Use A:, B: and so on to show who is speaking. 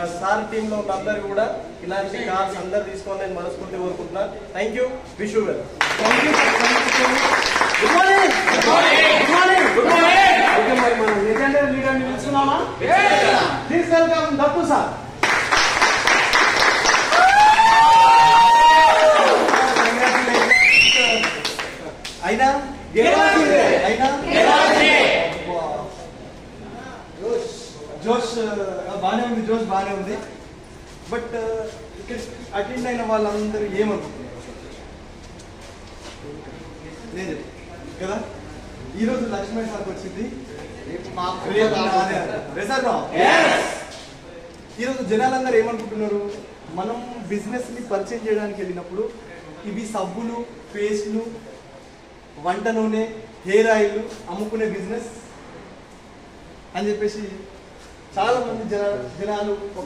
A: Sir team లో ఉన్న అందరూ కూడా ఇలాంటి కార్స్ అందరు తీసుకోవాలని మనస్ఫూర్తి కోరుకుంటున్నా. Thank you. Wish you well.
B: Good morning. Okay, మరి మనం లెజెండరీ లీడర్ ని పిలుచుకున్నామా? Please welcome Dattu sir.
A: అయినా జోష్ బాగానే ఉంది, జోష్ బాగానే ఉంది. బట్ ఇక్కడ అటెండ్ అయిన వాళ్ళందరూ ఏమనుకుంటున్నారు లేదు కదా? ఈరోజు లక్ష్మీ సార్కి వచ్చింది ఈరోజు జనాలందరూ ఏమనుకుంటున్నారు, మనం బిజినెస్ ని పరిచయం చేయడానికి వెళ్ళినప్పుడు ఇవి సబ్బులు, పేస్ట్లు, వంట నూనె, హెయిర్ ఆయిల్ అమ్ముకునే బిజినెస్ అని చెప్పేసి చాలా మంది జనాలు ఒక